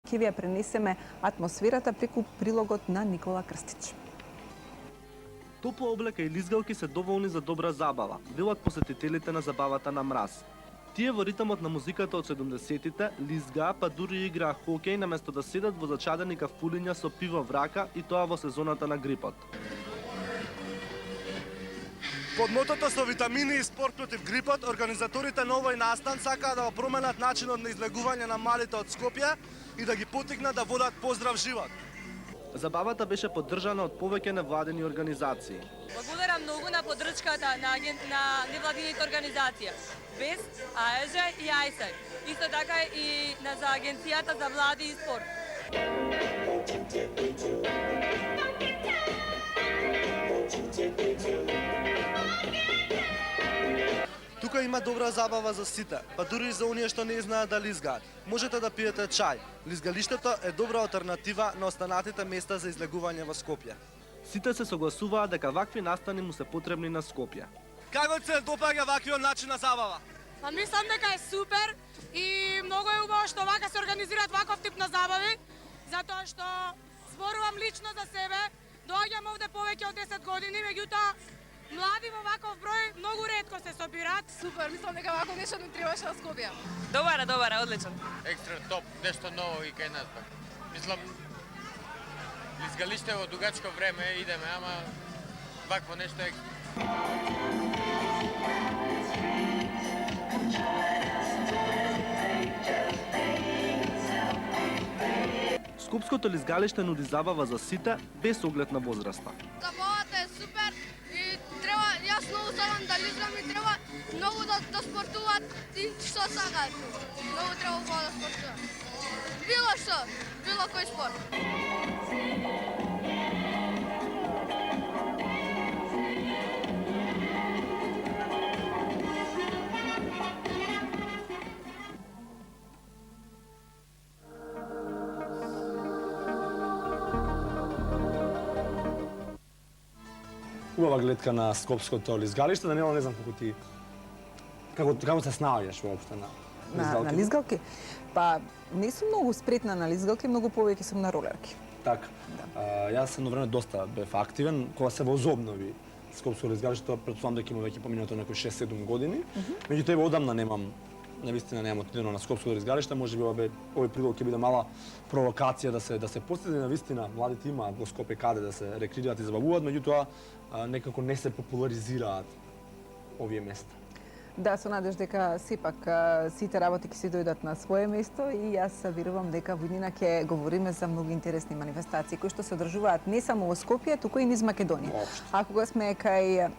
Ќе ви ја пренесеме атмосферата преку прилогот на Никола Крстич. Топла облека и лизгалки се доволни за добра забава, велат посетителите на забавата на Мраз. Тие во ритмот на музиката од 70-тите лизгаа, па дури играа хокеј наместо да седат во зачадени кафулиња со пиво в рака и тоа во сезоната на грипот. Под мотото со витамини и спорт против грипот, организаторите на овој настан сакаат да го променат начинот на излегување на малите од Скопје и да ги поттикнат да водат поздрав живот. Забавата беше поддржана од повеќе невладени организации. Благодарам многу на поддршката на невладините организации. БЕС, АЕЖ и АјСЕК. Исто така и за Агенцијата за млади и спорт. Тука има добра забава за сите, па дури и за оние што не знаат да лизгаат. Можете да пиете чај. Лизгалиштето е добра алтернатива на останатите места за излегување во Скопје. Сите се согласуваат дека вакви настани му се потребни на Скопје. Како се допаѓа ваквиот начин на забава? Па мислам дека е супер и многу е убаво што вака се организираат ваков тип на забави, затоа што зборувам лично за себе, доаѓам овде повеќе од 10 години, меѓутоа млади во ваков број многу ретко се собираат. Супер, мислам дека вако нешто ни требаше на Скопје. Добар, одличен. Екстра топ, нешто ново и кај нас пак. Мислам, лизгалиште во дугачко време идеме, ама вакво нешто екстра. Скопското лизгалиште нуди забава за сите, без оглед на возраста. Забавата е супер и треба, јас многу сакам да лизгам и треба многу да спортуваат и што сакаат. Многу треба да спортуваат. Било што, било кој спорт. Убава гледка на скопското лизгалиште, Даниела, не знам како се снаоѓаш воопшто на лизгалки. На лизгалки? Па, не сум многу спретна на лизгалки, многу повеќе сум на ролерки. Така. Јас едно време доста бев активен, кога се возобнови скопско лизгалиште, претпоставам дека има веќе поминато некои 6-7 години. Меѓутоа одамна немам отидено на скопско лизгалиште, можеби овој прилог ќе биде мала провокација да се постигне навистина младите имаат во Скопје каде да се рекреираат и забавуваат, меѓутоа некако не се популаризираат овие места. Да, со надеж дека сепак сите работи ќе си дојдат на свое место и јас верувам дека во иднина ќе говориме за многу интересни манифестации кои што се одржуваат не само во Скопје, туку и низ Македонија. А кога сме кај